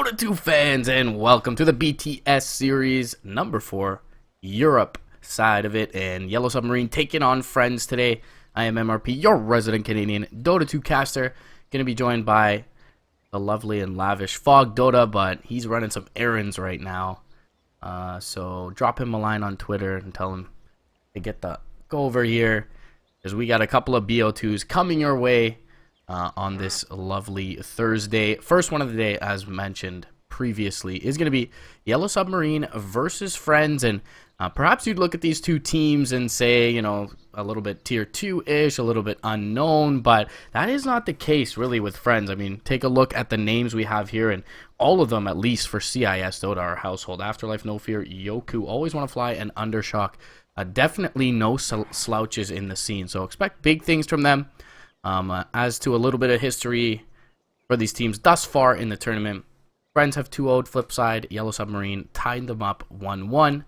Dota 2 fans, and welcome to the BTS series number 4, Europe side of it, and Yellow Submarine taking on Friends today. I am MRP, your resident Canadian Dota 2 caster, going to be joined by the lovely and lavish Fog Dota, but he's running some errands right now. So drop him a line on Twitter and tell him to go over here, because we got a couple of BO2s coming your way on this lovely Thursday. First one of the day, as mentioned previously, is going to be Yellow Submarine versus Friends, and perhaps you'd look at these two teams and say, you know, a little bit tier 2-ish, a little bit unknown, but that is not the case really with Friends. I mean, take a look at the names we have here, and all of them, at least for CIS Dota, are household. Afterlife, No Fear, Yoku, Always Want to Fly, and Undershock. Definitely no slouches in the scene, so expect big things from them. As to a little bit of history for these teams thus far in the tournament, Friends have 2-0'd flip side. Yellow Submarine tied them up 1-1.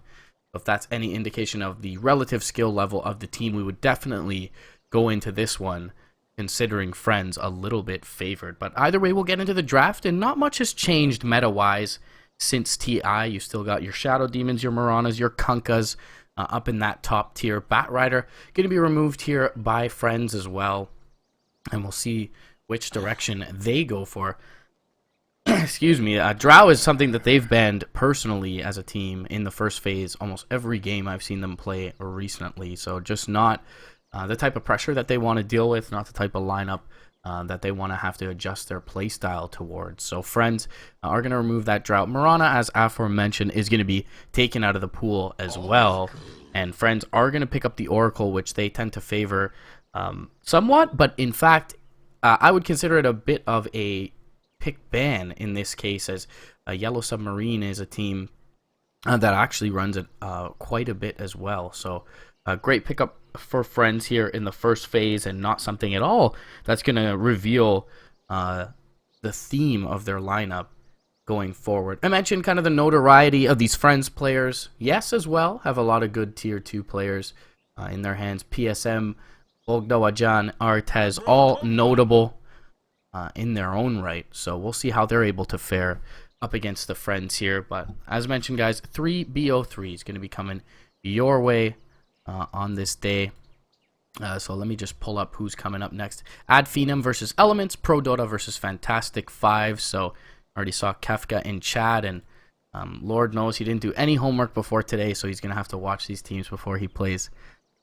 If that's any indication of the relative skill level of the team, we would definitely go into this one considering Friends a little bit favored. But either way, we'll get into the draft, and not much has changed meta-wise since TI. You still got your Shadow Demons, your Maranas, your Kunkas up in that top tier. Batrider going to be removed here by Friends as well, and we'll see which direction they go for. Excuse me. Drow is something that they've banned personally as a team in the first phase almost every game I've seen them play recently. So just not the type of pressure that they want to deal with, not the type of lineup that they want to have to adjust their playstyle towards. So Friends are going to remove that Drought. Marana, as aforementioned, is going to be taken out of the pool as well. And Friends are going to pick up the Oracle, which they tend to favor somewhat, but in fact, I would consider it a bit of a pick ban in this case, as Yellow Submarine is a team that actually runs it quite a bit as well. So a great pickup for Friends here in the first phase, and not something at all that's going to reveal the theme of their lineup going forward. I mentioned kind of the notoriety of these Friends players. Yes, as well, have a lot of good tier 2 players in their hands. PSM, Bogdawajan, Artez, all notable in their own right. So we'll see how they're able to fare up against the Friends here. But as mentioned, guys, 3 BO3 is going to be coming your way on this day. So let me just pull up who's coming up next. Ad Phenom versus Elements, Pro Dota versus Fantastic 5. So already saw Kefka in chat, and Lord knows he didn't do any homework before today, so he's going to have to watch these teams before he plays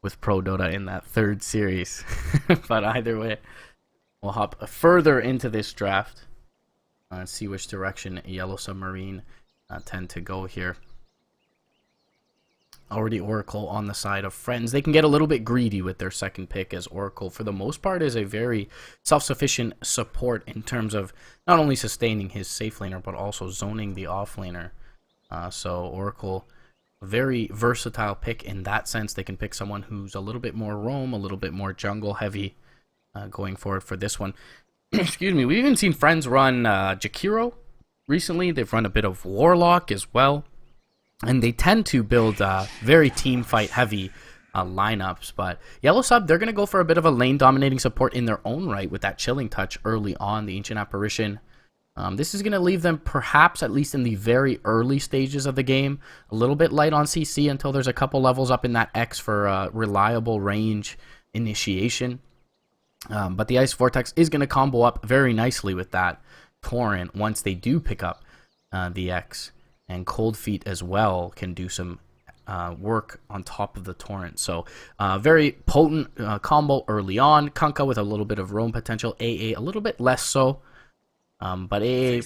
with Pro Dota in that third series. But either way, we'll hop further into this draft and see which direction Yellow Submarine tend to go here. Already Oracle on the side of Friends. They can get a little bit greedy with their second pick, as Oracle, for the most part, is a very self-sufficient support in terms of not only sustaining his safe laner, but also zoning the off laner. So Oracle, very versatile pick in that sense. They can pick someone who's a little bit more roam, a little bit more jungle heavy going forward for this one. Excuse me. We've even seen Friends run Jakiro recently. They've run a bit of Warlock as well. And they tend to build very team fight heavy lineups. But Yellow Sub, they're going to go for a bit of a lane dominating support in their own right with that chilling touch early on, the Ancient Apparition. This is going to leave them, perhaps, at least in the very early stages of the game, a little bit light on CC until there's a couple levels up in that X for reliable range initiation. But the Ice Vortex is going to combo up very nicely with that Torrent once they do pick up the X. And Cold Feet as well can do some work on top of the Torrent. So very potent combo early on. Kunkka with a little bit of roam potential. AA a little bit less so. But AA,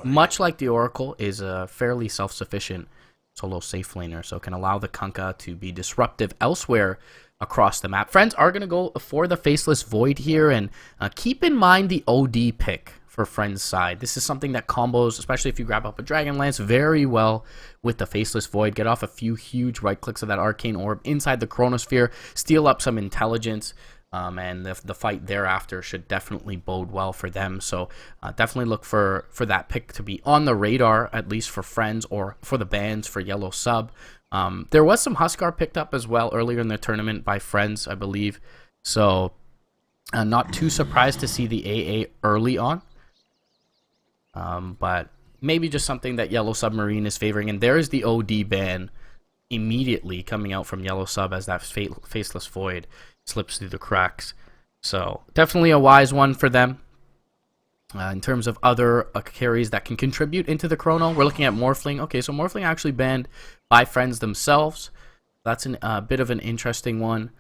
much like the Oracle, is a fairly self-sufficient solo safe laner. So can allow the Kunkka to be disruptive elsewhere across the map. Friends are going to go for the Faceless Void here. And keep in mind the OD pick for Friends side. This is something that combos, especially if you grab up a Dragon Lance, very well with the Faceless Void. Get off a few huge right clicks of that Arcane Orb inside the Chronosphere, steal up some intelligence, and the fight thereafter should definitely bode well for them. So definitely look for that pick to be on the radar, at least for Friends or for the bans for Yellow Sub. There was some Huskar picked up as well earlier in the tournament by Friends, I believe. So not too surprised to see the AA early on. But maybe just something that Yellow Submarine is favoring. And there is the OD ban immediately coming out from Yellow Sub as that Faceless Void slips through the cracks. So definitely a wise one for them. In terms of other carries that can contribute into the chrono, we're looking at Morphling. Okay, so Morphling actually banned by friends themselves. That's a bit of an interesting one.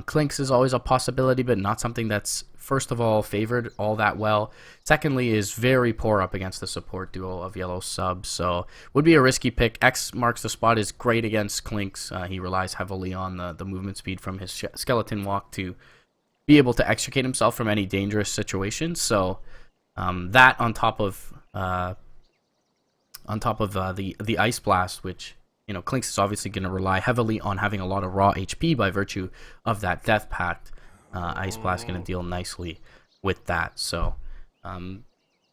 Clinks is always a possibility, but not something that's, first of all, favored all that well. Secondly, is very poor up against the support duo of Yellow Sub, so would be a risky pick. X marks the spot is great against Clinks. He relies heavily on the movement speed from his skeleton walk to be able to extricate himself from any dangerous situation. So that on top of the Ice Blast, which, you know, Clinks is obviously going to rely heavily on having a lot of raw HP by virtue of that Death Pact. Ice Blast going to deal nicely with that. So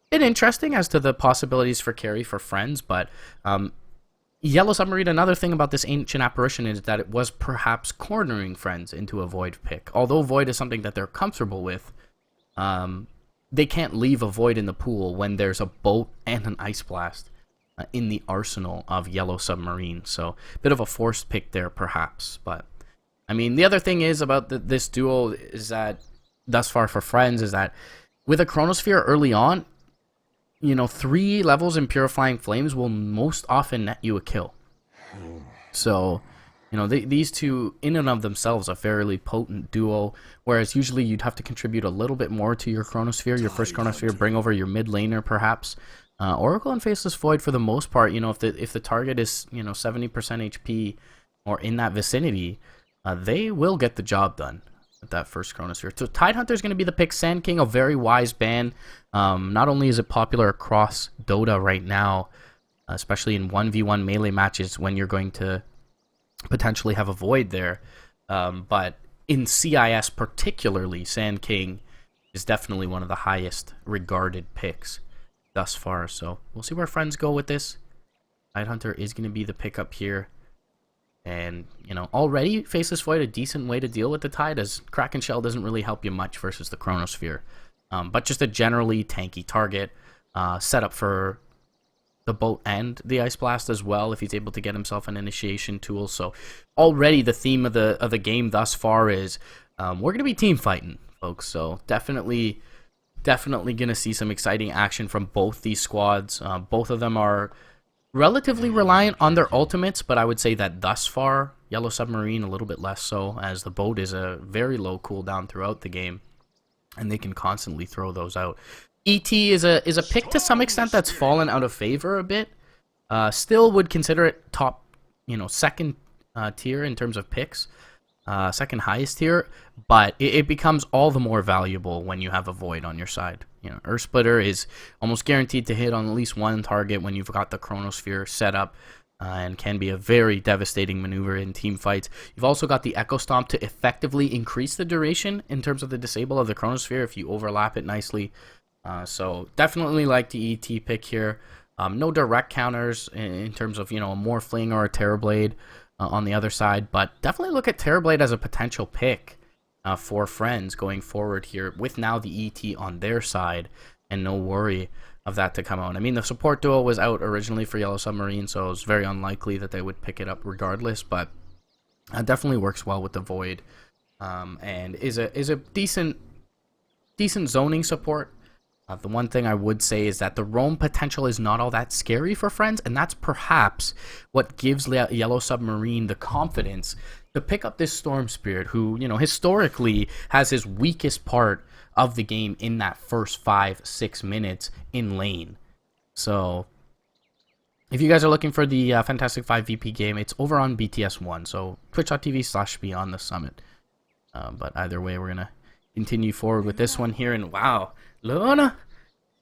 bit interesting as to the possibilities for carry for friends, but Yellow Submarine, another thing about this Ancient Apparition is that it was perhaps cornering friends into a Void pick. Although Void is something that they're comfortable with, they can't leave a Void in the pool when there's a boat and an Ice Blast in the arsenal of Yellow Submarine. So a bit of a forced pick there perhaps. But I mean, the other thing is about this duo is that thus far for friends is that with a Chronosphere early on, you know, 3 levels in Purifying Flames will most often net you a kill. So, you know, these two in and of themselves are a fairly potent duo, whereas usually you'd have to contribute a little bit more to your Chronosphere, your first Chronosphere, bring over your mid laner perhaps. Oracle and Faceless Void, for the most part, you know, if the target is, you know, 70% HP or in that vicinity, they will get the job done with that first Chronosphere. So Tidehunter is going to be the pick. Sand King, a very wise ban. Not only is it popular across Dota right now, especially in 1v1 melee matches when you're going to potentially have a Void there, but in CIS particularly, Sand King is definitely one of the highest regarded picks thus far. So we'll see where friends go with this. Tidehunter is going to be the pickup here. And, you know, already Faceless Void a decent way to deal with the Tide, as Kraken Shell doesn't really help you much versus the Chronosphere. But just a generally tanky target, set up for the boat and the Ice Blast as well, if he's able to get himself an initiation tool. So already the theme of the game thus far is we're going to be team fighting, folks. So definitely going to see some exciting action from both these squads. Both of them are relatively reliant on their ultimates, but I would say that thus far, Yellow Submarine a little bit less so, as the boat is a very low cooldown throughout the game, and they can constantly throw those out. ET is a pick to some extent that's fallen out of favor a bit. Still would consider it top, you know, second tier in terms of picks, second highest tier, but it becomes all the more valuable when you have a Void on your side. You know, Earth Splitter is almost guaranteed to hit on at least one target when you've got the Chronosphere set up, and can be a very devastating maneuver in team fights. You've also got the Echo Stomp to effectively increase the duration in terms of the disable of the Chronosphere if you overlap it nicely. So definitely like the ET pick here. No direct counters in terms of, you know, a Morphling or a Terrorblade on the other side, but definitely look at Terrorblade as a potential pick for friends going forward here, with now the ET on their side and no worry of that to come out. I mean, the support duo was out originally for Yellow Submarine, so it was very unlikely that they would pick it up regardless, but it definitely works well with the Void, and is a decent zoning support. The one thing I would say is that the roam potential is not all that scary for friends, and that's perhaps what gives Yellow Submarine the confidence to pick up this Storm Spirit, who, you know, historically has his weakest part of the game in that first 5-6 minutes in lane. So if you guys are looking for the Fantastic 5 VP game, it's over on BTS 1, so twitch.tv/Beyond the Summit. But either way, we're going to continue forward with this one here, and wow, Luna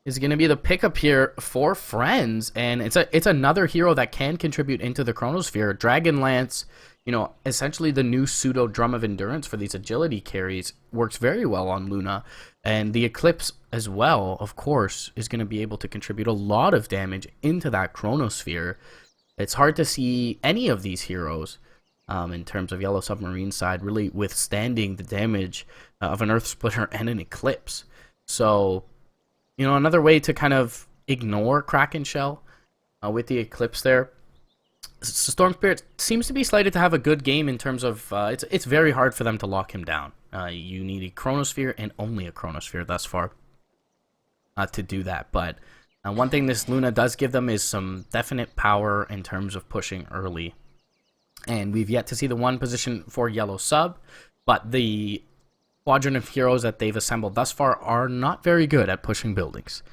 is going to be the pickup here for friends, and it's another hero that can contribute into the Chronosphere. Dragonlance, you know, essentially the new pseudo Drum of Endurance for these agility carries, works very well on Luna, and the Eclipse as well, of course, is going to be able to contribute a lot of damage into that Chronosphere. It's hard to see any of these heroes in terms of Yellow Submarine side really withstanding the damage of an Earth Splitter and an Eclipse. So, you know, another way to kind of ignore Kraken Shell with the Eclipse there. Storm Spirit seems to be slated to have a good game in terms of it's very hard for them to lock him down. You need a Chronosphere and only a Chronosphere thus far to do that. But one thing this Luna does give them is some definite power in terms of pushing early. And we've yet to see the one position for Yellow Sub, but the quadrant of heroes that they've assembled thus far are not very good at pushing buildings.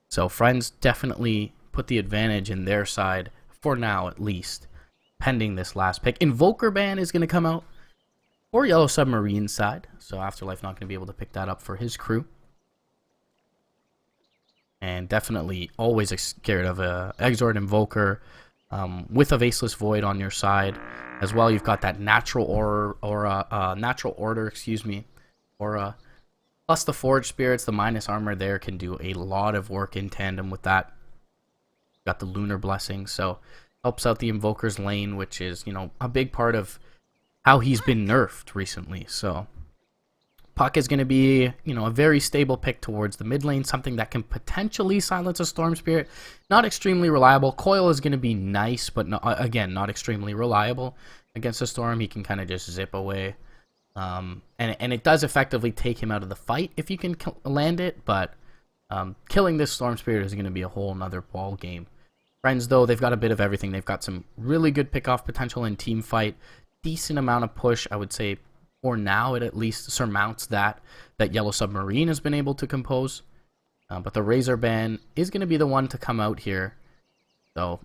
So Friends definitely put the advantage in their side for now, at least, pending this last pick. Invoker Ban is going to come out for Yellow Submarine side, so Afterlife not going to be able to pick that up for his crew. And definitely always scared of a Exort Invoker with a Vaseless Void on your side. As well, you've got that natural natural order, excuse me, aura. Plus the Forge Spirits, the minus armor there can do a lot of work in tandem with that. Got the Lunar Blessing, so helps out the Invoker's lane, which is, you know, a big part of how he's been nerfed recently. So Puck is going to be, you know, a very stable pick towards the mid lane, something that can potentially silence a Storm Spirit. Not extremely reliable. Coil is going to be nice, but again, not extremely reliable against a Storm. He can kind of just zip away. And it does effectively take him out of the fight if you can land it, but killing this Storm Spirit is going to be a whole nother ball game. Friends, though, they've got a bit of everything. They've got some really good pick-off potential in team fight. Decent amount of push, I would say. For now, it at least surmounts that Yellow Submarine has been able to compose. But the Razor Ban is going to be the one to come out here. So,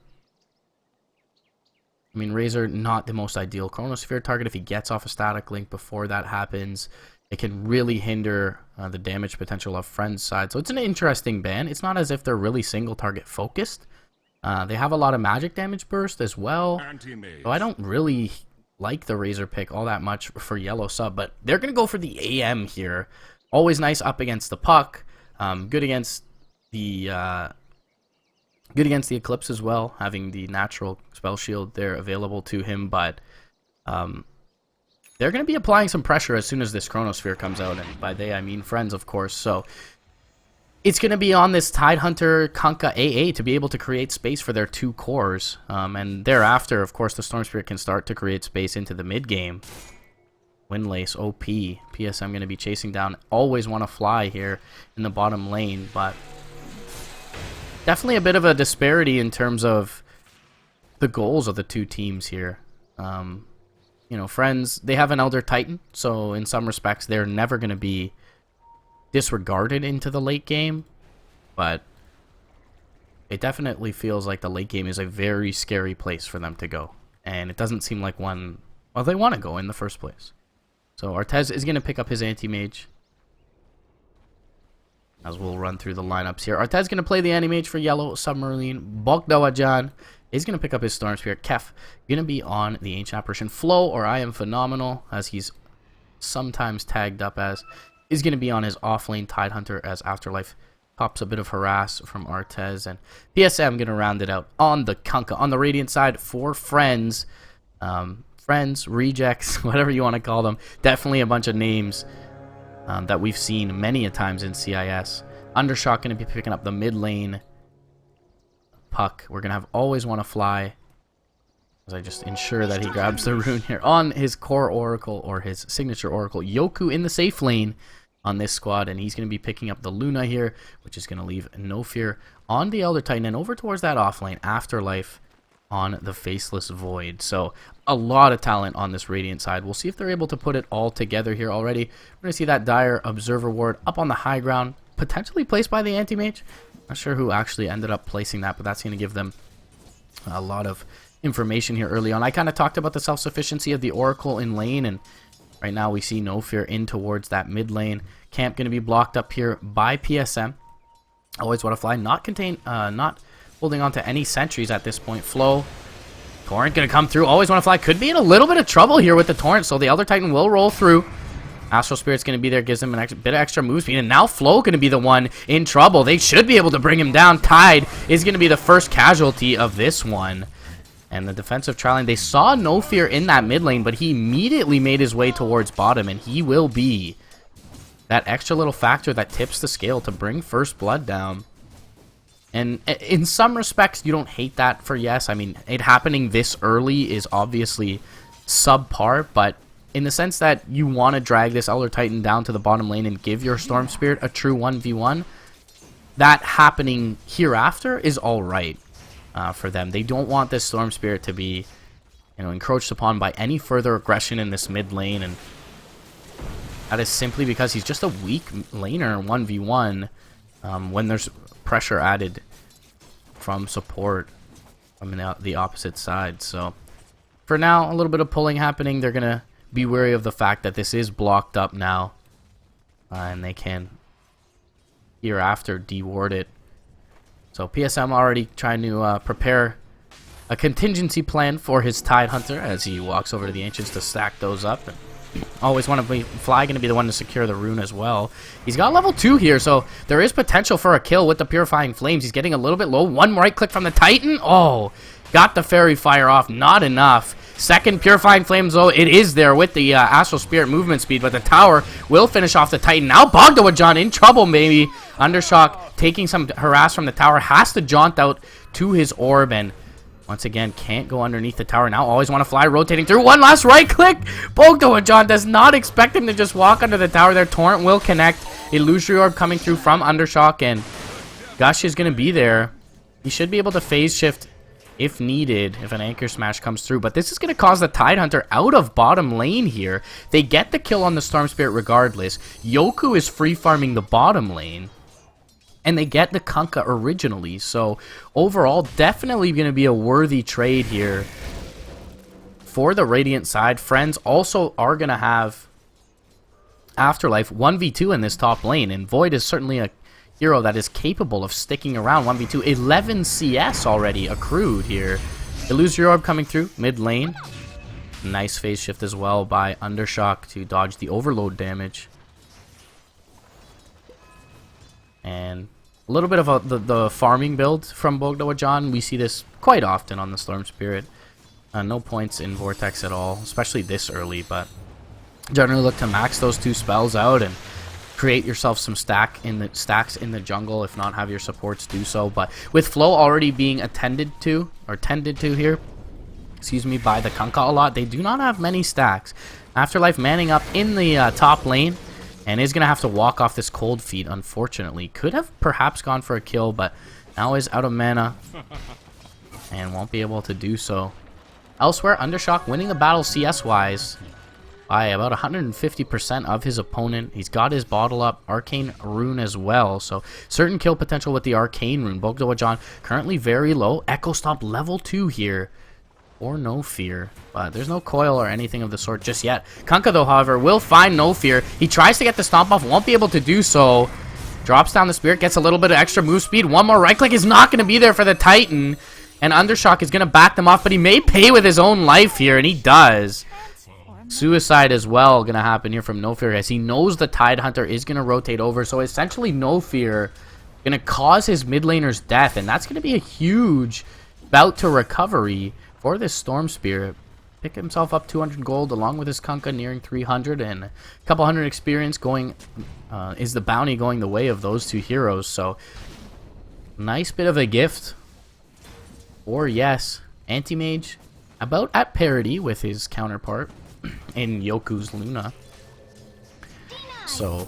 I mean, Razor, not the most ideal Chronosphere target. If he gets off a static link before that happens, it can really hinder the damage potential of Friend's side. So it's an interesting ban. It's not as if they're really single target focused. They have a lot of magic damage burst as well. So I don't really like the Razor pick all that much for Yellow Sub, but they're going to go for the AM here. Always nice up against the Puck. Good against the Eclipse as well, having the natural spell shield there available to him, but they're going to be applying some pressure as soon as this Chronosphere comes out, and by they I mean Friends, of course. So it's going to be on this Tidehunter Kunkka AA to be able to create space for their two cores. And thereafter, of course, the Storm Spirit can start to create space into the mid-game. Windlace, OP. PSM going to be chasing down. Always want to fly here in the bottom lane, but definitely a bit of a disparity in terms of the goals of the two teams here. You know, Friends, they have an Elder Titan, so in some respects, they're never going to be disregarded into the late game, but it definitely feels like the late game is a very scary place for them to go, and it doesn't seem like one they want to go in the first place. So Artez is going to pick up his anti-mage, as we'll run through the lineups here. Artez is going to play the anti-mage for Yellow Submarine. Bogdawajan is going to pick up his Storm Spirit. Kef going to be on the Ancient Apparition. Flo, or I Am Phenomenal, as he's sometimes tagged up as, is going to be on his off-lane Tidehunter as Afterlife pops a bit of harass from Artez. And PSM going to round it out on the Kunkka. On the Radiant side for Friends. Friends, Rejects, whatever you want to call them. Definitely a bunch of names that we've seen many a times in CIS. Undershot going to be picking up the mid lane. Puck, we're going to have Always Want to Fly, as I just ensure that he grabs the rune here on his core oracle, or his signature oracle. Yoku in the safe lane on this squad, and he's going to be picking up the Luna here, which is going to leave No Fear on the Elder Titan, and over towards that off lane, Afterlife on the Faceless Void. So a lot of talent on this Radiant side. We'll see if they're able to put it all together here already. We're going to see that Dire Observer Ward up on the high ground, potentially placed by the Anti-Mage. Not sure who actually ended up placing that, but that's going to give them a lot of information here early on. I kind of talked about the self-sufficiency of the Oracle in lane, and right now we see No Fear in towards that mid lane. Camp going to be blocked up here by PSM. Always Want to Fly, not holding on to any sentries at this point. Flo, Torrent going to come through. Always Want to Fly could be in a little bit of trouble here with the Torrent, so the Elder Titan will roll through. Astral Spirit's going to be there, gives him a bit of extra move speed, and now Flo going to be the one in trouble. They should be able to bring him down. Tide is going to be the first casualty of this one. And the defensive trialing, they saw No Fear in that mid lane, but he immediately made his way towards bottom, and he will be that extra little factor that tips the scale to bring first blood down. And in some respects, you don't hate that for Yes. I mean, it happening this early is obviously subpar, but in the sense that you want to drag this Elder Titan down to the bottom lane and give your Storm Spirit a true 1v1, that happening hereafter is alright for them. They don't want this Storm Spirit to be, encroached upon by any further aggression in this mid lane, and that is simply because he's just a weak laner 1v1 when there's pressure added from support from the opposite side. So for now, a little bit of pulling happening. They're gonna be wary of the fact that this is blocked up now, and they can hereafter deward it. So PSM already trying to prepare a contingency plan for his Tidehunter as he walks over to the Ancients to stack those up. And always want to be Fly going to be the one to secure the rune as well. He's got level 2 here, so there is potential for a kill with the Purifying Flames. He's getting a little bit low. One right click from the Titan. Oh, got the Fairy Fire off. Not enough. Second Purifying Flames, though, it is there with the Astral Spirit movement speed, but the tower will finish off the Titan. Now Bogdawajan in trouble, maybe. Undershock taking some harass from the tower, has to jaunt out to his orb, and once again, can't go underneath the tower now. Always want to fly, rotating through. One last right click. Bogdawajan does not expect him to just walk under the tower there. Torrent will connect. Illusory Orb coming through from Undershock, and Gush is going to be there. He should be able to phase shift if needed, if an Anchor Smash comes through. But this is going to cause the Tidehunter out of bottom lane here. They get the kill on the Storm Spirit regardless. Yoku is free farming the bottom lane, and they get the Kunkka originally. So overall, definitely going to be a worthy trade here for the Radiant side. Friends also are going to have Afterlife 1v2 in this top lane, and Void is certainly a hero that is capable of sticking around 1v2. 11 CS already accrued here. Illusory Orb coming through mid lane. Nice phase shift as well by Undershock to dodge the overload damage. And a little bit of the farming build from Bogdawajan. We see this quite often on the Storm Spirit. No points in Vortex at all, especially this early, but generally look to max those 2 spells out and create yourself some stacks in the jungle, if not have your supports do so. But with flow already being tended to here, by the Kunkka a lot, they do not have many stacks. Afterlife manning up in the top lane, and is going to have to walk off this cold feet, unfortunately. Could have perhaps gone for a kill, but now is out of mana and won't be able to do so. Elsewhere, Undershock winning the battle CS-wise by about 150% of his opponent. He's got his bottle up, Arcane Rune as well, so certain kill potential with the Arcane Rune. Bogdawajan currently very low. Echo Stomp level 2 here, or No Fear, but there's no coil or anything of the sort just yet. Kunkka, though, however, will find No Fear. He tries to get the Stomp off, won't be able to do so. Drops down the Spirit, gets a little bit of extra move speed. One more right click is not going to be there for the Titan, and Undershock is going to back them off, but he may pay with his own life here, and he does. Suicide as well going to happen here from No Fear, as he knows the Tidehunter is going to rotate over. So essentially No Fear going to cause his mid laner's death, and that's going to be a huge bout to recovery for this Storm Spirit. Pick himself up 200 gold along with his Kunkka nearing 300, and a couple hundred experience going is the bounty going the way of those 2 heroes. So nice bit of a gift. Or yes, Anti-Mage about at parity with his counterpart in Yoku's Luna. So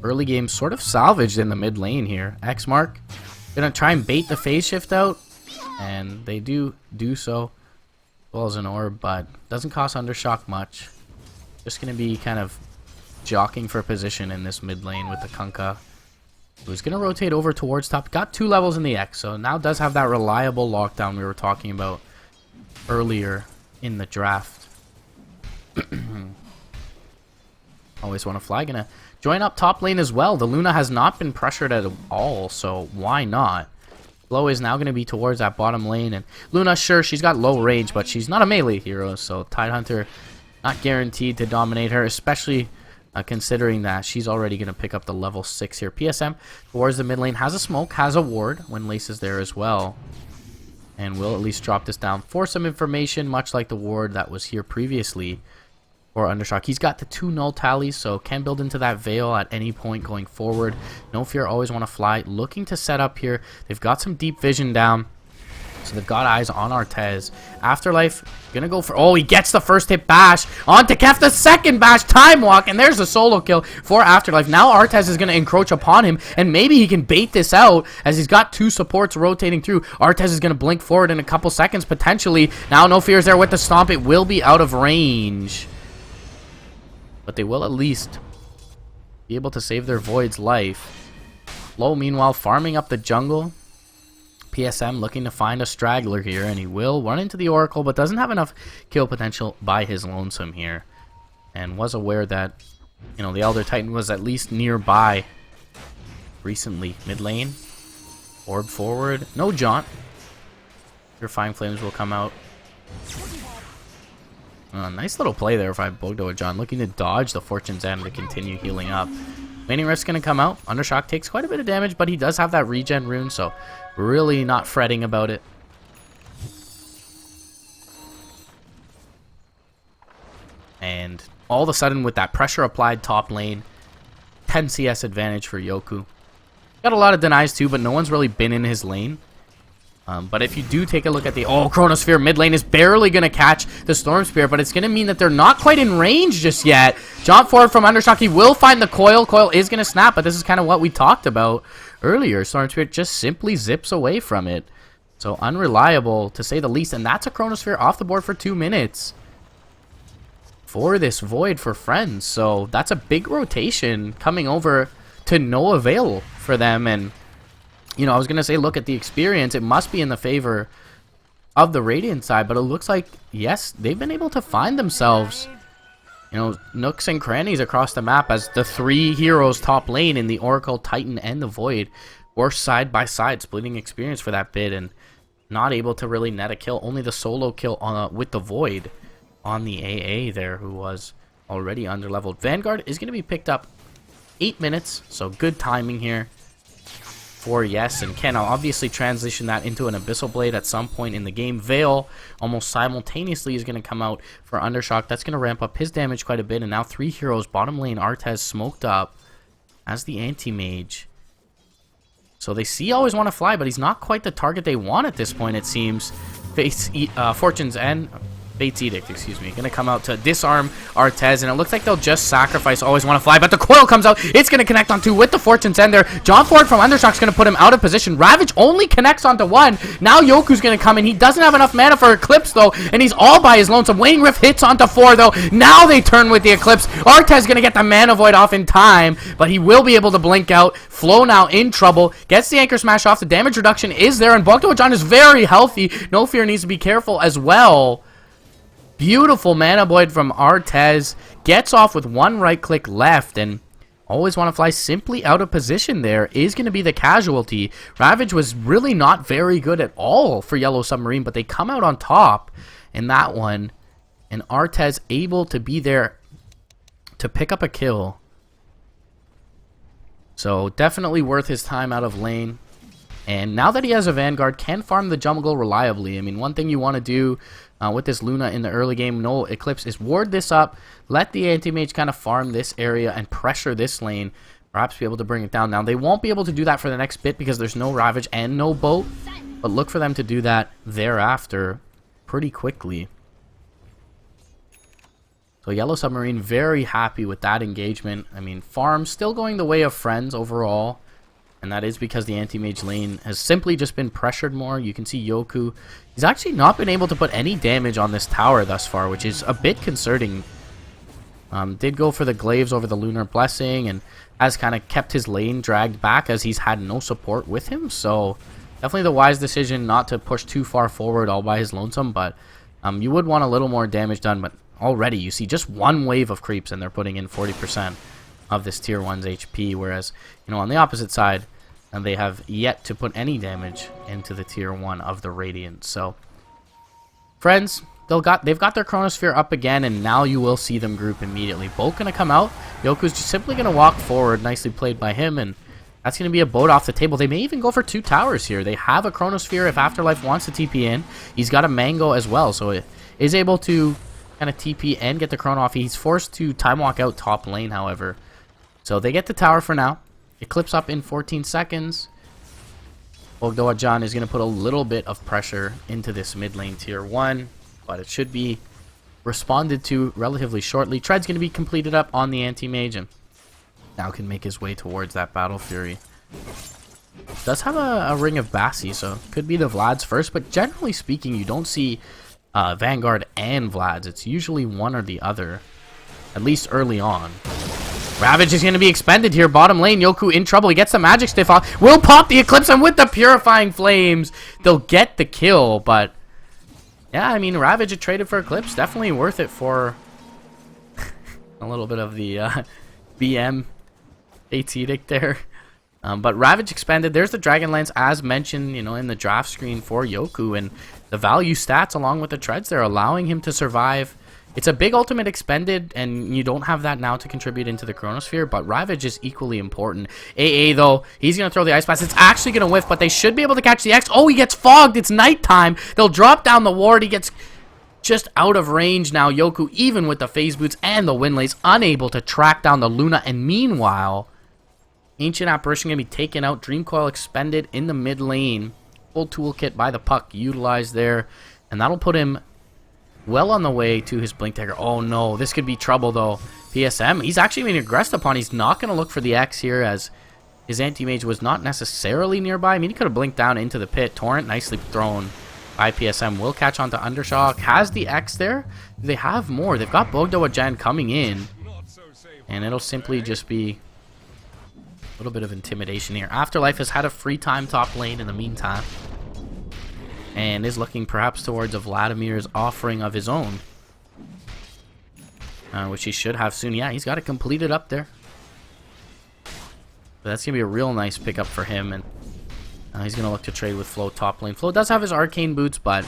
early game sort of salvaged in the mid lane here. Xmark gonna try and bait the phase shift out, and they do so, as well as an orb, but doesn't cost Undershock much. Just gonna be kind of jockeying for position in this mid lane with the Kunkka, who's gonna rotate over towards top. Got 2 levels in the X, so now does have that reliable lockdown we were talking about earlier in the draft. Always want to fly. Gonna join up top lane as well. The Luna has not been pressured at all, so why not? Flow is now going to be towards that bottom lane, and Luna, sure, she's got low range, but she's not a melee hero, so Tidehunter not guaranteed to dominate her, especially considering that she's already going to pick up the level 6 here. PSM towards the mid lane, has a smoke, has a ward when Lace is there as well, and will at least drop this down for some information, much like the ward that was here previously. or Undershock. He's got the 2 null tallies, so can build into that Veil at any point going forward. No Fear, always want to fly. Looking to set up here. They've got some deep vision down, so they've got eyes on Artez. Afterlife, gonna go for... Oh, he gets the first hit bash. On to Kef, the second bash. Time walk, and there's a solo kill for Afterlife. Now Artez is gonna encroach upon him, and maybe he can bait this out as he's got 2 supports rotating through. Artez is gonna blink forward in a couple seconds, potentially. Now No Fear is there with the stomp. It will be out of range, but they will at least be able to save their Void's life. Low, meanwhile, farming up the jungle. PSM looking to find a straggler here, and he will run into the Oracle, but doesn't have enough kill potential by his lonesome here. And was aware that, you know, the Elder Titan was at least nearby recently. Mid lane. Orb forward. No jaunt. Your Fine Flames will come out. Nice little play there by Bogdo-John, looking to dodge the Fortune's End to continue healing up. Laning Rift's going to come out. Undershock takes quite a bit of damage, but he does have that regen rune, so really not fretting about it. And all of a sudden, with that pressure applied top lane, 10 CS advantage for Yoku. Got a lot of denies too, but no one's really been in his lane. But if you do take a look at the... Oh, Chronosphere mid lane is barely going to catch the Storm Spear, but it's going to mean that they're not quite in range just yet. Jump forward from Undershock. He will find the coil. Coil is going to snap, but this is kind of what we talked about earlier. Storm Spear just simply zips away from it. So unreliable, to say the least. And that's a Chronosphere off the board for 2 minutes for this Void for friends. So that's a big rotation coming over to no avail for them. And... you know, I was going to say, look at the experience. It must be in the favor of the Radiant side, but it looks like, yes, they've been able to find themselves, you know, nooks and crannies across the map as the 3 heroes top lane in the Oracle, Titan, and the Void were side by side, splitting experience for that bit and not able to really net a kill. Only the solo kill on, with the Void on the AA there, who was already underleveled. Vanguard is going to be picked up 8 minutes, so good timing here for Yes, and Ken. I'll obviously transition that into an Abyssal Blade at some point in the game. Veil almost simultaneously is going to come out for Undershock. That's going to ramp up his damage quite a bit, and now 3 heroes. Bottom lane, Artez smoked up as the anti-mage. So they see Always Want to Fly, but he's not quite the target they want at this point, it seems. Fortune's End... Fate's Edict, excuse me, gonna come out to disarm Artez, and it looks like they'll just sacrifice Always Want to Fly, but the coil comes out. It's gonna connect on 2 with the Fortune's End there. John Ford from Undershock's gonna put him out of position. Ravage only connects onto 1. Now Yoku's gonna come in. He doesn't have enough mana for Eclipse though, and he's all by his lonesome. Waning Rift hits onto 4 though. Now they turn with the Eclipse. Artez gonna get the Mana Void off in time, but he will be able to blink out. Flow now in trouble. Gets the Anchor Smash off. The damage reduction is there, and Bogdo-John is very healthy. No Fear needs to be careful as well. Beautiful Mana Void from Artez. Gets off with 1 right click left, and Always Want to Fly simply out of position there is going to be the casualty. Ravage was really not very good at all for Yellow Submarine, but they come out on top in that one, and Artez able to be there to pick up a kill. So definitely worth his time out of lane. And now that he has a Vanguard, can farm the jungle reliably. I mean, one thing you want to do with this Luna in the early game, no Eclipse, is ward this up, let the anti-mage kind of farm this area and pressure this lane, perhaps be able to bring it down. Now, they won't be able to do that for the next bit because there's no Ravage and no boat, but look for them to do that thereafter pretty quickly. So Yellow Submarine very happy with that engagement. I mean, farm still going the way of friends overall. And that is because the anti-mage lane has simply just been pressured more. You can see Yoku. He's actually not been able to put any damage on this tower thus far, which is a bit concerning. Did go for the glaives over the Lunar Blessing and has kind of kept his lane dragged back as he's had no support with him. So definitely the wise decision not to push too far forward all by his lonesome. But you would want a little more damage done. But already you see just 1 wave of creeps and they're putting in 40% of this tier 1's HP. Whereas, you know, on the opposite side... and they have yet to put any damage into the tier 1 of the Radiant. So, friends, they've got their Chronosphere up again, and now you will see them group immediately. Boat going to come out. Yoku's just simply going to walk forward. Nicely played by him, and that's going to be a boat off the table. They may even go for 2 towers here. They have a Chronosphere if Afterlife wants to TP in. He's got a Mango as well, so it is able to kind of TP and get the Chrono off. He's forced to time walk out top lane, however. So they get the tower for now. Eclipse up in 14 seconds. Bogdoajan is going to put a little bit of pressure into this mid lane tier 1, but it should be responded to relatively shortly. Tread's going to be completed up on the anti-mage and now can make his way towards that Battle Fury. Does have a Ring of Bassi, so could be the Vlad's first, but generally speaking, you don't see Vanguard and Vlad's. It's usually one or the other, at least early on. Ravage is going to be expended here. Bottom lane, Yoku in trouble. He gets the Magic Stiff off. Will pop the Eclipse, and with the Purifying Flames, they'll get the kill. But, yeah, I mean, Ravage had traded for Eclipse. Definitely worth it for a little bit of the BM Fate's Edict there. But Ravage expanded. There's the Dragonlance, as mentioned, you know, in the draft screen for Yoku. And the value stats, along with the treads, they're allowing him to survive. It's a big ultimate expended, and you don't have that now to contribute into the Chronosphere, but Ravage is equally important. AA, though, he's going to throw the Ice Blast. It's actually going to whiff, but they should be able to catch the X. Oh, he gets fogged. It's nighttime. They'll drop down the ward. He gets just out of range now. Yoku, even with the Phase Boots and the Windlays, unable to track down the Luna, and meanwhile, Ancient Apparition going to be taken out. Dream Coil expended in the mid lane. Full toolkit by the Puck utilized there, and that'll put him well on the way to his Blink Dagger. Oh no, this could be trouble though. PSM, he's actually being aggressed upon. He's not going to look for the X here, as his Anti-Mage was not necessarily nearby. I mean, he could have blinked down into the pit. Torrent, nicely thrown by PSM. Will catch onto Undershock. Has the X there. They have more. They've got Bogdoajan coming in, and it'll simply just be a little bit of intimidation here. Afterlife has had a free time top lane in the meantime, and is looking perhaps towards a Vladimir's offering of his own, which he should have soon. Yeah, he's got it completed up there. But that's going to be a real nice pickup for him, and he's going to look to trade with Flo top lane. Flo does have his Arcane Boots, but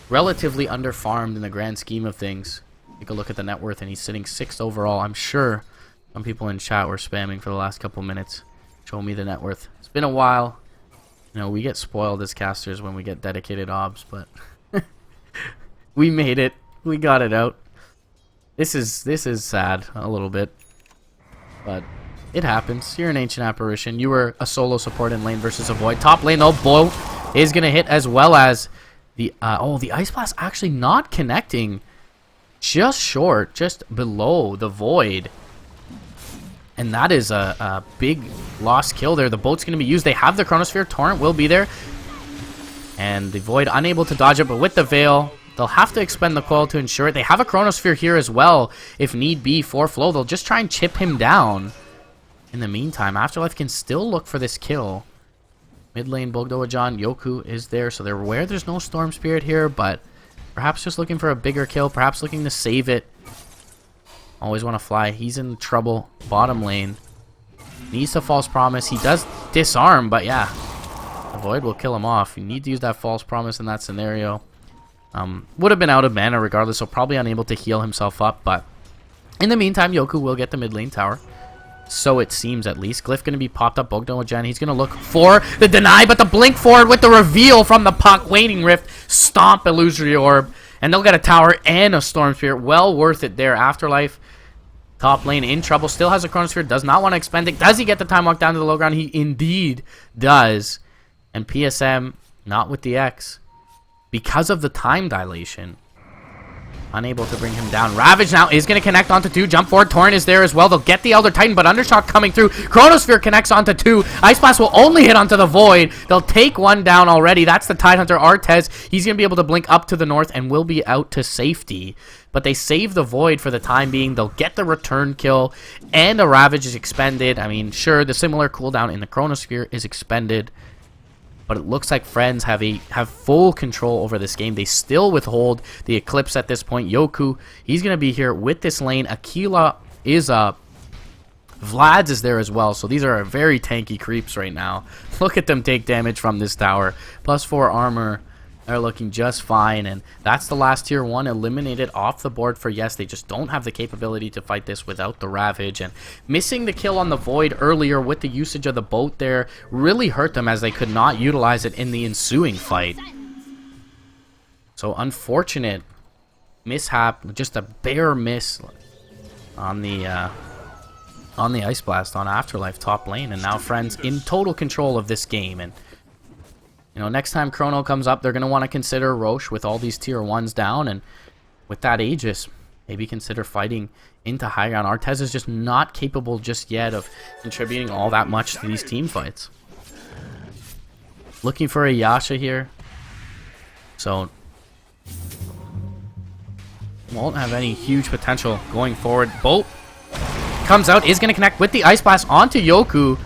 relatively underfarmed in the grand scheme of things. Take a look at the net worth, and he's sitting 6th overall. I'm sure some people in chat were spamming for the last couple minutes. Show me the net worth. It's been a while. You know, we get spoiled as casters when we get dedicated obs, but we made it. We got it out. This is sad a little bit, but it happens. You're an Ancient Apparition. You were a solo support in lane versus a Void. Top lane, though, Blow is going to hit, as well as the the Ice Blast actually not connecting, just short, just below the Void. And that is a big lost kill there. The boat's going to be used. They have the Chronosphere. Torrent will be there. And the Void unable to dodge it, but with the Veil, they'll have to expend the coil to ensure it. They have a Chronosphere here as well, if need be, for Flo. They'll just try and chip him down. In the meantime, Afterlife can still look for this kill. Mid lane, Bogdoajan, Yoku is there, so they're aware there's no Storm Spirit here, but perhaps just looking for a bigger kill, perhaps looking to save it. Always want to fly. He's in trouble. Bottom lane. Needs a False Promise. He does disarm, but yeah. The Void will kill him off. You need to use that False Promise in that scenario. Would have been out of mana regardless, so probably unable to heal himself up. But in the meantime, Yoku will get the mid lane tower. So it seems, at least. Glyph going to be popped up. Bogdoajan, he's going to look for the deny, but the blink forward with the reveal from the Puck. Waning Rift. Stomp Illusory Orb. And they'll get a tower and a Storm Spirit. Well worth it there. Afterlife, top lane, in trouble. Still has a Chronosphere. Does not want to expend it. Does he get the time walk down to the low ground? He indeed does. And PSM, not with the X. Because of the time dilation, unable to bring him down. Ravage now is going to connect onto 2. Jump forward. Torrent is there as well. They'll get the Elder Titan, but Undershock coming through. Chronosphere connects onto 2. Ice Blast will only hit onto the Void. They'll take one down already. That's the Tidehunter Artez. He's going to be able to blink up to the north and will be out to safety. But they save the Void for the time being. They'll get the return kill, and a Ravage is expended. I mean, sure, the similar cooldown in the Chronosphere is expended, but it looks like Friends have full control over this game. They still withhold the Eclipse at this point. Yoku, he's going to be here with this lane. Aquila is up. Vlad's is there as well. So these are very tanky creeps right now. Look at them take damage from this tower. +4 armor. They're looking just fine, and that's the last tier 1 eliminated off the board for Yes. They just don't have the capability to fight this without the Ravage, and missing the kill on the Void earlier with the usage of the boat there really hurt them, as they could not utilize it in the ensuing fight. So unfortunate mishap, just a bare miss on the Ice Blast on Afterlife top lane, and now Friends in total control of this game. And you know, next time Chrono comes up, they're going to want to consider Roche with all these tier 1s down, and with that Aegis, maybe consider fighting into high ground. Artez is just not capable just yet of contributing all that much to these team fights. Looking for a Yasha here, so won't have any huge potential going forward. Bolt comes out, is going to connect with the Ice Blast onto Yoku.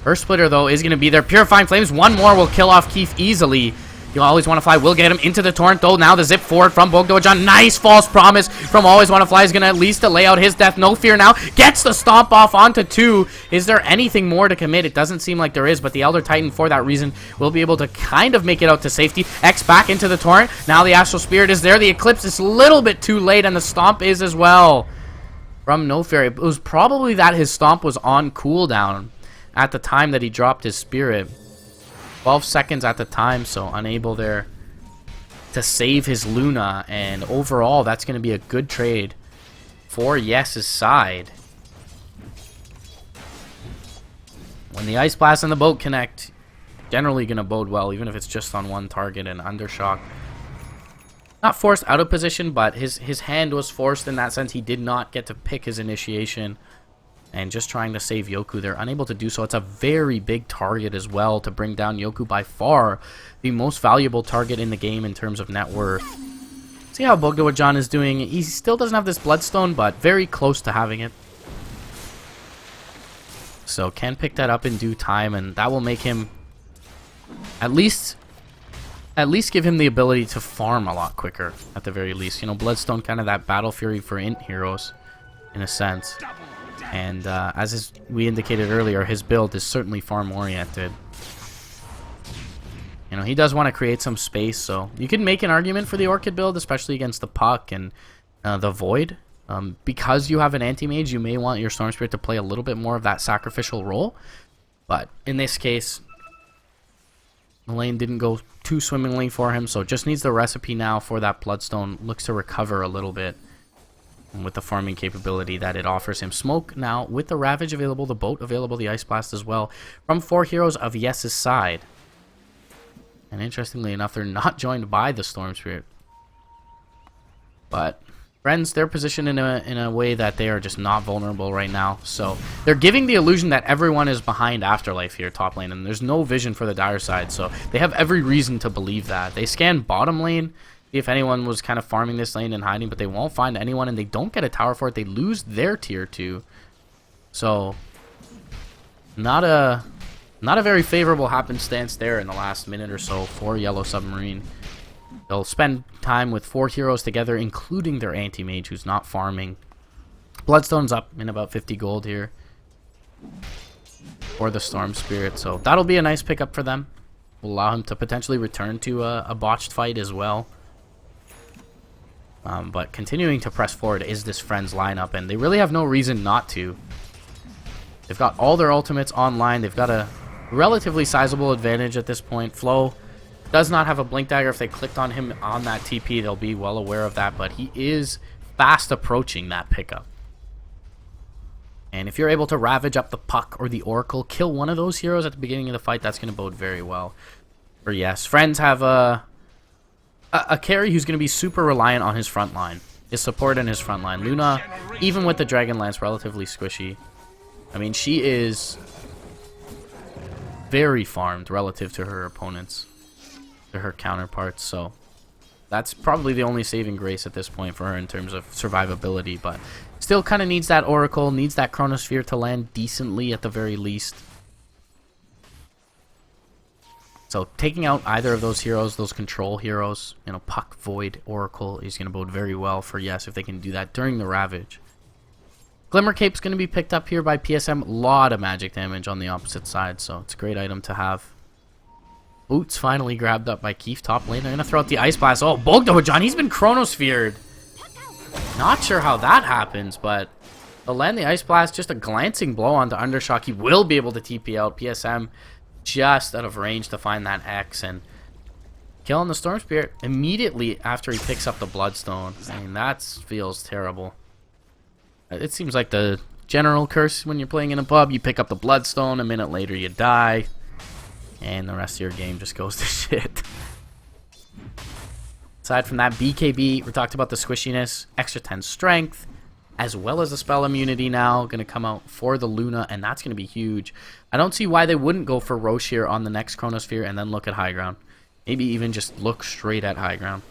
First splitter, though, is going to be there. Purifying Flames, one more will kill off Keith easily. You'll Always Want to Fly will get him into the Torrent, though. Now the zip forward from Bogdojan. Nice false promise from Always Want to Fly. Is going to at least delay out his death. No fear now. Gets the stomp off onto 2. Is there anything more to commit? It doesn't seem like there is, but the Elder Titan, for that reason, will be able to kind of make it out to safety. X back into the Torrent. Now the Astral Spirit is there. The Eclipse is a little bit too late, and the Stomp is as well from No Fear. It was probably that his Stomp was on cooldown at the time that he dropped his Spirit. 12 seconds at the time, so unable there to save his Luna, and overall that's going to be a good trade for Yes's side. When the Ice Blast and the Boat connect, generally going to bode well, even if it's just on one target. And Undershock, not forced out of position, but his hand was forced in that sense. He did not get to pick his initiation, and just trying to save Yoku, they're unable to do so. It's a very big target as well to bring down Yoku, by far the most valuable target in the game in terms of net worth. See how Bogdojan is doing. He still doesn't have this Bloodstone, but very close to having it. So can pick that up in due time, and that will make him at least give him the ability to farm a lot quicker, at the very least. You know, Bloodstone, kind of that Battle Fury for int heroes in a sense. And as we indicated earlier, his build is certainly farm oriented. You know, he does want to create some space, so you can make an argument for the Orchid build, especially against the Puck and the Void. Because you have an anti-mage, you may want your Storm Spirit to play a little bit more of that sacrificial role. But in this case, the lane didn't go too swimmingly for him, so just needs the recipe now for that Bloodstone. Looks to recover a little bit, and with the farming capability that it offers him. Smoke now with the Ravage available, the Boat available, the Ice Blast as well, from 4 heroes of Yes's side. And interestingly enough, they're not joined by the Storm Spirit. But Friends, they're positioned in a way that they are just not vulnerable right now. So they're giving the illusion that everyone is behind Afterlife here, top lane, and there's no vision for the Dire side. So they have every reason to believe that. They scan bottom lane, see if anyone was kind of farming this lane and hiding, but they won't find anyone, and they don't get a tower for it. They lose their tier 2. So not a very favorable happenstance there in the last minute or so for Yellow Submarine. They'll spend time with 4 heroes together, including their anti-mage, who's not farming. Bloodstone's up in about 50 gold here for the Storm Spirit, so that'll be a nice pickup for them. Will allow him to potentially return to a botched fight as well. But continuing to press forward is this Friends lineup, and they really have no reason not to. They've got all their ultimates online. They've got a relatively sizable advantage at this point. Flo does not have a Blink Dagger. If they clicked on him on that TP, they'll be well aware of that, but he is fast approaching that pickup. And if you're able to Ravage up the Puck or the Oracle, kill one of those heroes at the beginning of the fight, that's going to bode very well for Yes. Friends have a carry who's going to be super reliant on his front line, his support in his front line. Luna, even with the Dragon Lance, relatively squishy. I mean, she is very farmed relative to her opponents, to her counterparts, so that's probably the only saving grace at this point for her in terms of survivability, but still kind of needs that Oracle, needs that Chronosphere to land decently at the very least. So taking out either of those heroes, those control heroes, you know, Puck, Void, Oracle, is going to bode very well for Yes if they can do that during the Ravage. Glimmer Cape's going to be picked up here by PSM. A lot of magic damage on the opposite side, so it's a great item to have. Boots finally grabbed up by Keith, top lane. They're going to throw out the Ice Blast. Oh, Bogdojan, he's been Chronosphered. Not sure how that happens, but they'll land the Ice Blast. Just a glancing blow onto Undershock. He will be able to TP out. PSM just out of range to find that X, and Killing the Storm Spirit immediately after he picks up the Bloodstone. I mean, that feels terrible. It seems like the general curse when you're playing in a pub. You pick up the Bloodstone, a minute later you die, and the rest of your game just goes to shit. Aside from that, BKB, we talked about the squishiness, extra 10 strength, as well as the spell immunity now going to come out for the Luna, and that's going to be huge. I don't see why they wouldn't go for Roche here on the next Chronosphere and then look at high ground. Maybe even just look straight at high ground.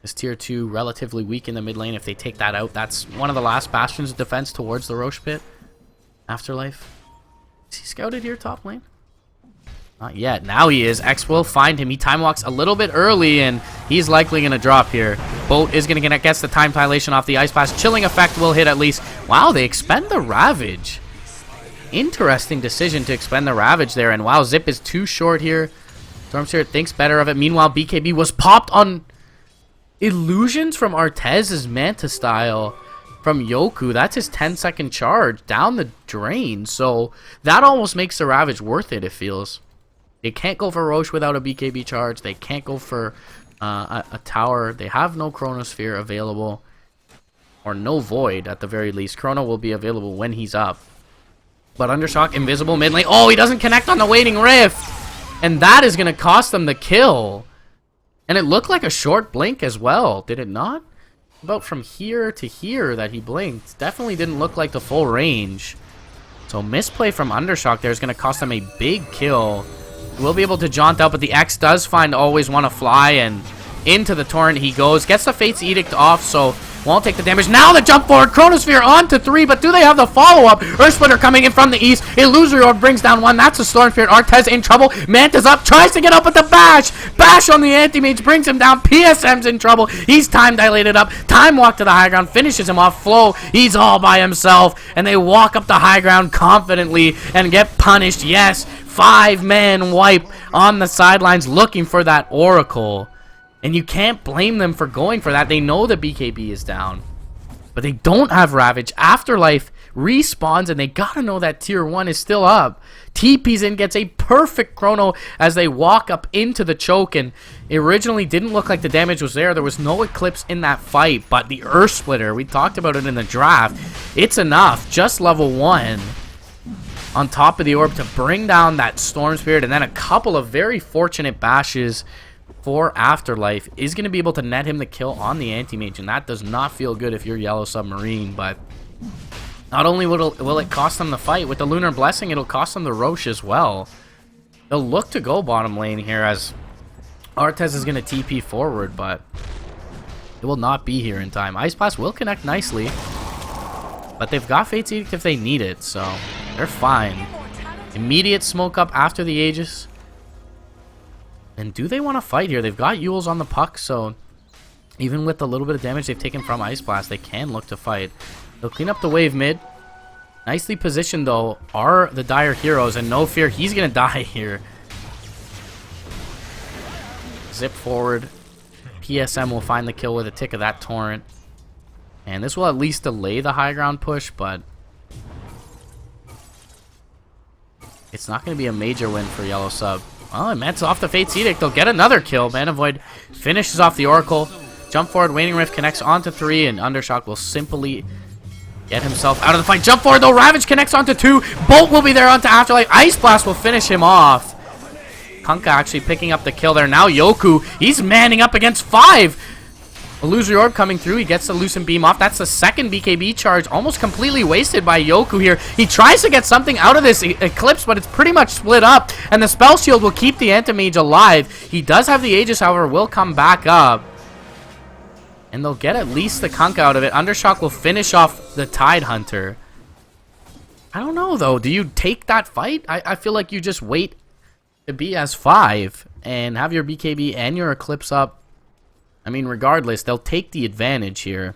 This tier 2 relatively weak in the mid lane. If they take that out, that's one of the last bastions of defense towards the Roche pit. Afterlife. Is he scouted here top lane? Not yet. Now he is. X will find him. He time walks a little bit early, and he's likely going to drop here. Boat is going to get the time dilation off the Ice Blast. Chilling effect will hit at least. Wow, they expend the Ravage. Interesting decision to expend the Ravage there. And wow, Zip is too short here. Stormseer thinks better of it. Meanwhile, BKB was popped on illusions from Artez's Manta style from Yoku. That's his 10-second charge down the drain. So that almost makes the Ravage worth it, it feels. They can't go for Roche without a BKB charge. They can't go for a tower. They have no Chronosphere available. Or no Void, at the very least. Chrono will be available when he's up. But Undershock, invisible mid lane. Oh, he doesn't connect on the Waiting Rift. And that is going to cost them the kill. And it looked like a short blink as well, did it not? About from here to here that he blinked. Definitely didn't look like the full range. So misplay from Undershock there is going to cost them a big kill. We'll be able to jaunt out, but the X does find always want to fly, and into the torrent he goes. Gets the Fate's Edict off, so won't take the damage. Now the jump forward, Chronosphere on to 3, but do they have the follow-up? Earthsplitter coming in from the east. Illusory Orb brings down 1. That's a Storm Spirit. Artez in trouble. Manta's up, tries to get up with the bash. Bash on the Anti-Mage brings him down. PSM's in trouble. He's time dilated up. Time walk to the high ground, finishes him off. Flow, he's all by himself, and they walk up the high ground confidently and get punished. Yes, 5-man wipe on the sidelines looking for that Oracle. And you can't blame them for going for that. They know the BKB is down. But they don't have Ravage. Afterlife respawns, and they gotta know that tier 1 is still up. TP's in, gets a perfect chrono as they walk up into the choke. And it originally didn't look like the damage was there. There was no Eclipse in that fight. But the Earthsplitter, we talked about it in the draft. It's enough. Just level 1. On top of the orb to bring down that Storm Spirit. And then a couple of very fortunate bashes for Afterlife is going to be able to net him the kill on the Anti-Mage, and that does not feel good if you're Yellow Submarine. But not only will it cost them the fight, with the Lunar Blessing, it'll cost them the Roche as well. They'll look to go bottom lane here as Artez is going to TP forward, but it will not be here in time. Ice Blast will connect nicely, but they've got Fate's Edict if they need it, so they're fine. Immediate smoke up after the Aegis. And do they want to fight here? They've got Yules on the puck, so even with the little bit of damage they've taken from Ice Blast, they can look to fight. They'll clean up the wave mid. Nicely positioned, though, are the Dire Heroes, and no fear, he's going to die here. Zip forward. PSM will find the kill with a tick of that Torrent. And this will at least delay the high ground push, but it's not going to be a major win for Yellow Sub. Well, and Mant's off the Fate's Edict. They'll get another kill. Mana Void finishes off the Oracle. Jump forward, Waning Rift connects onto 3, and Undershock will simply get himself out of the fight. Jump forward, though. Ravage connects onto 2. Bolt will be there onto Afterlife. Ice Blast will finish him off. Kunkka actually picking up the kill there. Now Yoku, he's manning up against 5. Illusory Orb coming through. He gets the Lucent Beam off. That's the second BKB charge. Almost completely wasted by Yoku here. He tries to get something out of this Eclipse, but it's pretty much split up. And the Spell Shield will keep the Anti-Mage alive. He does have the Aegis, however, will come back up. And they'll get at least the Kunkka out of it. Undershock will finish off the Tide Hunter. I don't know, though. Do you take that fight? I feel like you just wait to be as 5 and have your BKB and your Eclipse up. I mean, regardless, they'll take the advantage here.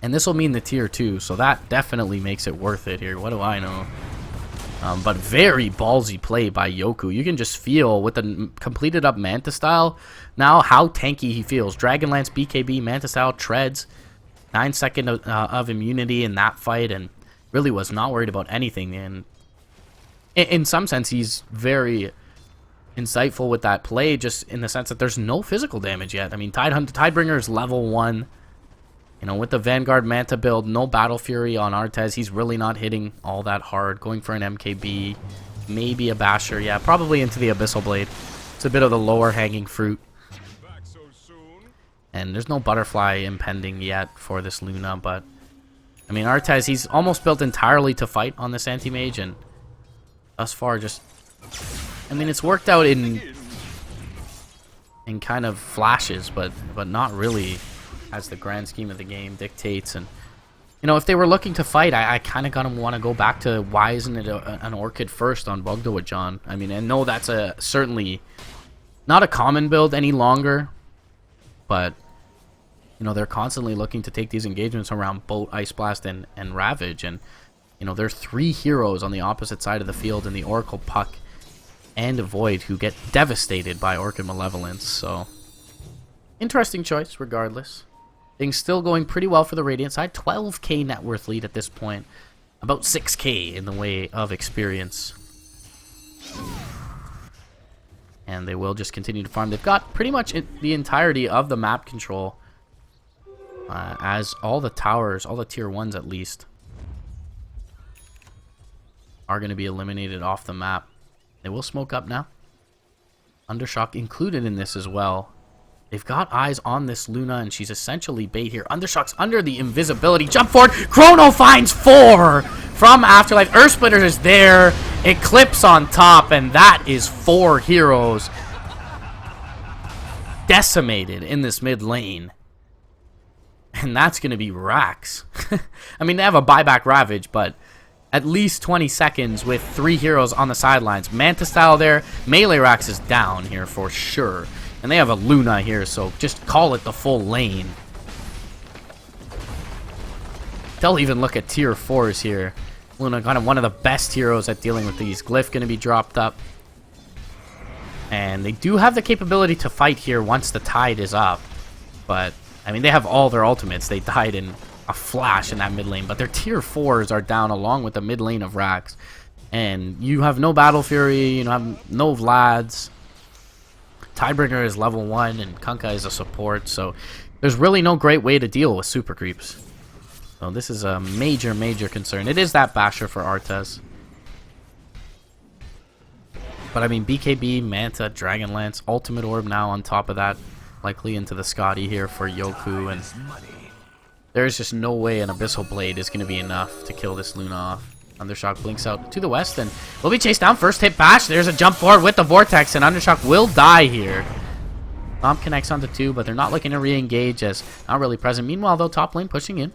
And this will mean the tier 2, so that definitely makes it worth it here. What do I know? But very ballsy play by Yoku. You can just feel with the completed up Manta style now how tanky he feels. Dragonlance, BKB, Manta style, treads. 9 seconds of immunity in that fight, and really was not worried about anything. And in some sense, he's very insightful with that play, just in the sense that there's no physical damage yet. I mean, Tidebringer is level 1. You know, with the Vanguard Manta build, no Battle Fury on Artez. He's really not hitting all that hard. Going for an MKB, maybe a Basher. Yeah, probably into the Abyssal Blade. It's a bit of the lower hanging fruit. And there's no Butterfly impending yet for this Luna, but I mean, Artez, he's almost built entirely to fight on this Anti-Mage, and thus far just, I mean, it's worked out in kind of flashes, but not really as the grand scheme of the game dictates. And you know, if they were looking to fight, I kind of gonna want to go back to why isn't it an Orchid first on Bogdawajan? I mean, I know that's certainly not a common build any longer, but you know, they're constantly looking to take these engagements around Boat, Ice Blast, and Ravage, and you know, there are 3 heroes on the opposite side of the field in the Oracle, Puck, and Void who get devastated by Orchid Malevolence. So interesting choice regardless. Things still going pretty well for the Radiant side. 12k net worth lead at this point. About 6k in the way of experience. And they will just continue to farm. They've got pretty much the entirety of the map control. As all the towers, all the tier 1s at least, are going to be eliminated off the map. They will smoke up now. Undershock included in this as well. They've got eyes on this Luna, and she's essentially bait here. Undershock's under the invisibility. Jump forward. Chrono finds 4 from Afterlife. Earth Splitter is there. Eclipse on top, and that is 4 heroes decimated in this mid lane. And that's going to be Rax. I mean, they have a buyback Ravage, but at least 20 seconds with 3 heroes on the sidelines. Manta style there. Melee Rax is down here for sure. And they have a Luna here, so just call it the full lane. They'll even look at tier 4s here. Luna kind of one of the best heroes at dealing with these. Glyph going to be dropped up. And they do have the capability to fight here once the tide is up. But, I mean, they have all their ultimates. They died in a flash in that mid lane. But their tier 4s are down along with the mid lane of Rax. And you have no Battle Fury, you have no Vlads. Tidebringer is level 1 and Kunkka is a support, so there's really no great way to deal with super creeps. So this is a major, major concern. It is that Basher for Artez. But I mean, BKB, Manta, Dragonlance, Ultimate Orb now on top of that. Likely into the Scotty here for Yoku, and there's just no way an Abyssal Blade is going to be enough to kill this Luna off. Undershock blinks out to the west and will be chased down. First hit bash. There's a jump forward with the Vortex, and Undershock will die here. Bomb connects onto 2, but they're not looking to re-engage as not really present. Meanwhile, though, top lane pushing in.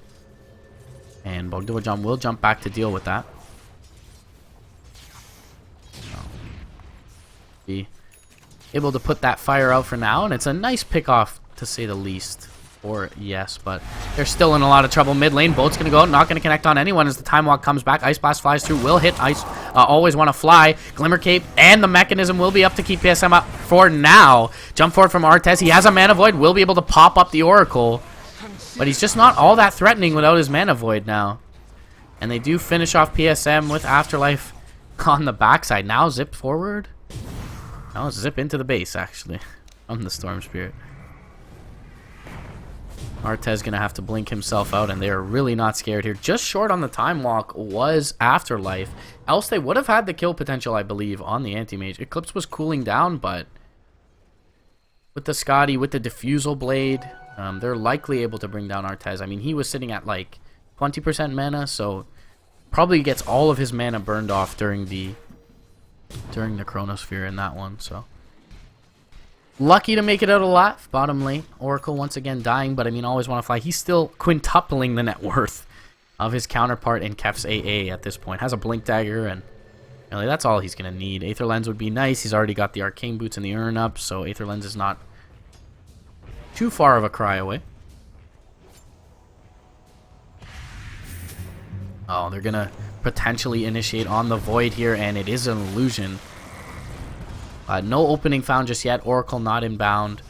And Bogdawajan will jump back to deal with that. So, be able to put that fire out for now, and it's a nice pick off to say the least. Or yes, but they're still in a lot of trouble mid lane. Boat's gonna go out, not gonna connect on anyone as the time walk comes back. Ice Blast flies through, will hit Ice. Always want to fly. Glimmer Cape and the mechanism will be up to keep PSM up for now. Jump forward from Artez. He has a Mana Void, will be able to pop up the Oracle, but he's just not all that threatening without his Mana Void now. And they do finish off PSM with Afterlife on the backside. Now zip forward. Now zip into the base actually on the Storm Spirit. Artez gonna have to blink himself out, and they're really not scared here. Just short on the time walk was Afterlife. Else they would have had the kill potential, I believe, on the Anti-Mage. Eclipse was cooling down, but with the Scotty, with the Diffusal Blade, they're likely able to bring down Artez. I mean, he was sitting at like 20% mana, so probably gets all of his mana burned off during the Chronosphere in that one, so. Lucky to make it out alive. Bottom lane. Oracle once again dying, but I mean, always want to fly. He's still quintupling the net worth of his counterpart in Kef's AA at this point. Has a Blink Dagger, and really that's all he's going to need. Aether Lens would be nice. He's already got the Arcane Boots and the Urn up, so Aether Lens is not too far of a cry away. Oh, they're going to potentially initiate on the Void here, and it is an illusion. No opening found just yet. Oracle not inbound.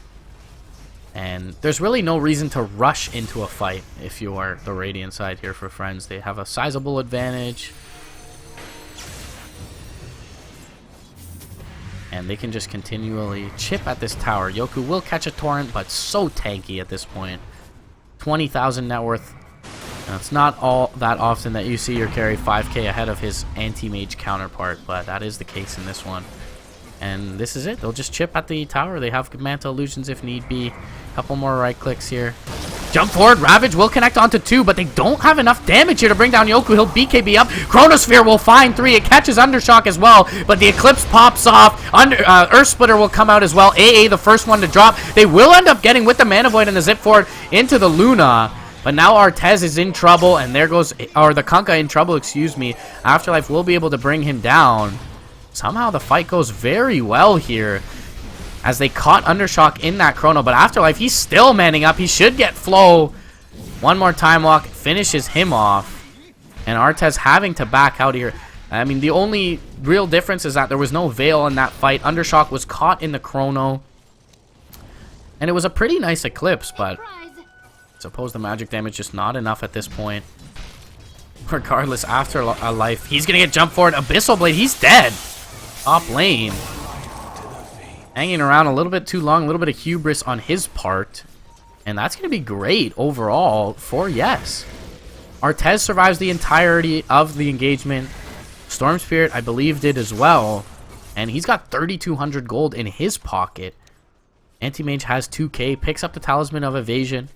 And there's really no reason to rush into a fight if you are the Radiant side here for Friends. They have a sizable advantage. And they can just continually chip at this tower. Yoku will catch a torrent, but so tanky at this point. 20,000 net worth. And it's not all that often that you see your carry 5k ahead of his anti-mage counterpart, but that is the case in this one. And this is it. They'll just chip at the tower. They have Manta Illusions if need be. Couple more right clicks here. Jump forward. Ravage will connect onto 2, but they don't have enough damage here to bring down Yoku. He'll BKB up. Chronosphere will find 3. It catches Undershock as well, but the Eclipse pops off. Earth Splitter will come out as well. AA, the first one to drop. They will end up getting with the Mana Void and the Zip Forward into the Luna. But now Artez is in trouble, and there goes, or the Kunkka in trouble, excuse me. Afterlife will be able to bring him down. Somehow the fight goes very well here as they caught Undershock in that Chrono. But Afterlife, he's still manning up. He should get Flow. One more Time Walk finishes him off. And Artez having to back out here. I mean, the only real difference is that there was no Veil in that fight. Undershock was caught in the Chrono. And it was a pretty nice Eclipse, but I suppose the magic damage just not enough at this point. Regardless, Afterlife, he's going to get jump forward. Abyssal Blade, he's dead. Top lane. Hanging around a little bit too long, a little bit of hubris on his part. And that's going to be great overall for Yes. Artez survives the entirety of the engagement. Storm Spirit, I believe, did as well. And he's got 3,200 gold in his pocket. Anti-Mage has 2k, picks up the Talisman of Evasion.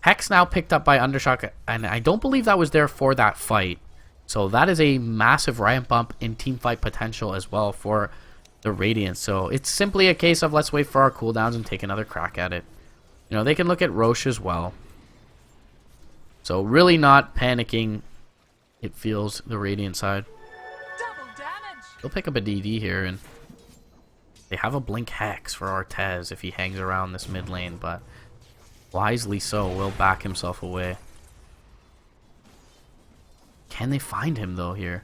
Hex now picked up by Undershock, and I don't believe that was there for that fight. So that is a massive ramp up in teamfight potential as well for the Radiant. So it's simply a case of let's wait for our cooldowns and take another crack at it. You know, they can look at Roche as well. So really not panicking, it feels, the Radiant side. They'll pick up a DD here, and they have a Blink Hex for Artez if he hangs around this mid lane, but wisely so, will back himself away. Can they find him, though, here?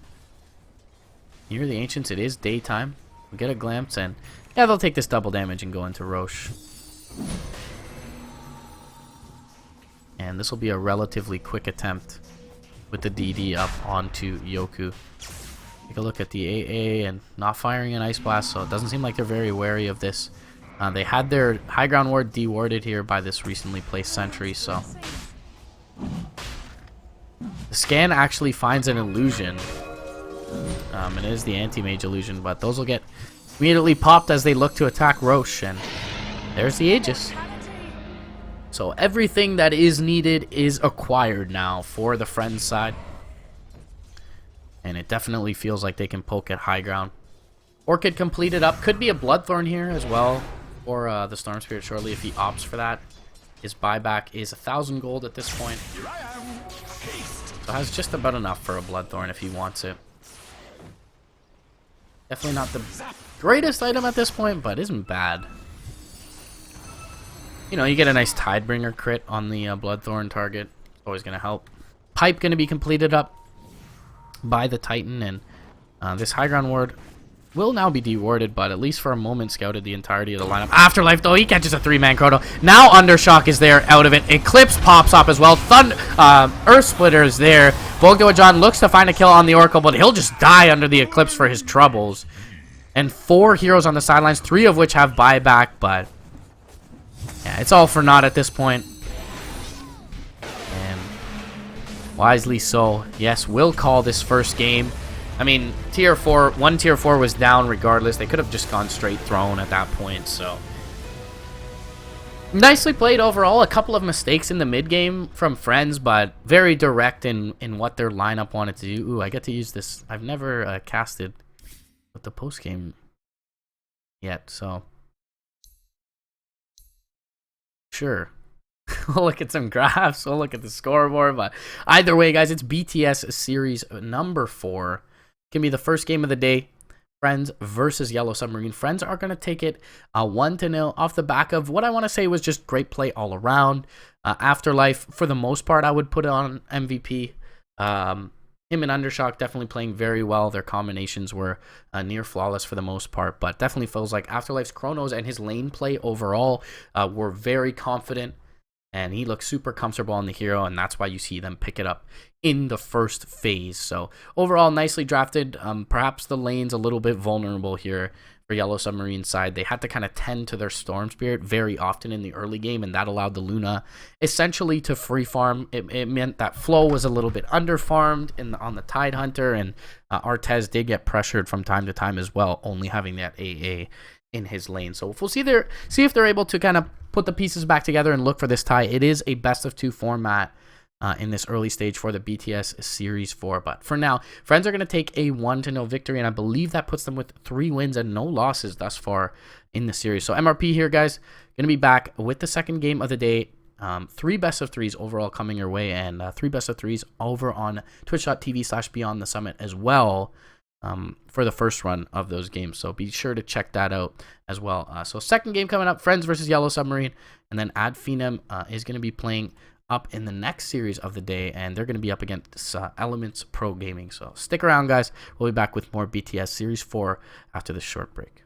Near the Ancients, it is daytime. We get a glimpse, and yeah, they'll take this double damage and go into Roche. And this will be a relatively quick attempt with the DD up onto Yoku. Take a look at the AA and not firing an Ice Blast, so it doesn't seem like they're very wary of this. They had their high ground ward dewarded here by this recently placed sentry, so the scan actually finds an illusion. It is the anti-mage illusion, but those will get immediately popped as they look to attack Roche, and there's the Aegis. So everything that is needed is acquired now for the Friends side. And it definitely feels like they can poke at high ground. Orchid completed up. Could be a Bloodthorn here as well for the Storm Spirit shortly if he opts for that. His buyback is 1,000 gold at this point. So has just about enough for a Bloodthorn if he wants it. Definitely not the greatest item at this point, but isn't bad. You know, you get a nice Tidebringer crit on the Bloodthorn target. Always going to help. Pipe going to be completed up by the Titan, and this high ground ward will now be dewarded, but at least for a moment scouted the entirety of the lineup. Afterlife, though, he catches a 3-man Chrono. Now Undershock is there out of it. Eclipse pops up as well. Earth Splitter is there. Bogdoajan looks to find a kill on the Oracle, but he'll just die under the Eclipse for his troubles. And 4 heroes on the sidelines, 3 of which have buyback, but yeah, it's all for naught at this point. And wisely so. Yes, we'll call this first game. I mean, tier 4 was down regardless. They could have just gone straight throne at that point, so nicely played overall. A couple of mistakes in the mid game from Friends, but very direct in what their lineup wanted to do. Ooh, I get to use this. I've never casted with the post game yet, so sure. We'll look at some graphs. We'll look at the scoreboard, but either way, guys, it's BTS series number 4. Can be the first game of the day. Friends versus Yellow Submarine. Friends are going to take it 1-0 off the back of what I want to say was just great play all around. Afterlife, for the most part, I would put it on MVP. Him and Undershock definitely playing very well. Their combinations were near flawless for the most part, but definitely feels like Afterlife's Chronos and his lane play overall were very confident. and he looks super comfortable on the hero, and that's why you see them pick it up in the first phase. So overall, nicely drafted. Perhaps the lane's a little bit vulnerable here for Yellow Submarine side. They had to kind of tend to their Storm Spirit very often in the early game, and that allowed the Luna essentially to free farm. It meant that Flo was a little bit underfarmed on the Tide Hunter, and Artez did get pressured from time to time as well, only having that AA in his lane. So we'll see if they're able to kind of put the pieces back together and look for this tie. It is a best of 2 format in this early stage for the BTS Series 4. But for now, Friends are going to take a 1-0 victory, and I believe that puts them with 3 wins and no losses thus far in the series. So MRP here, guys, going to be back with the second game of the day. 3 best of 3s overall coming your way, and 3 best of 3s over on twitch.tv/Beyond the Summit as well. For the first run of those games, so be sure to check that out as well. So second game coming up, Friends versus Yellow Submarine, and then Ad Phenom is going to be playing up in the next series of the day, and they're going to be up against Elements Pro Gaming. So stick around, guys. We'll be back with more BTS Series 4 after this short break.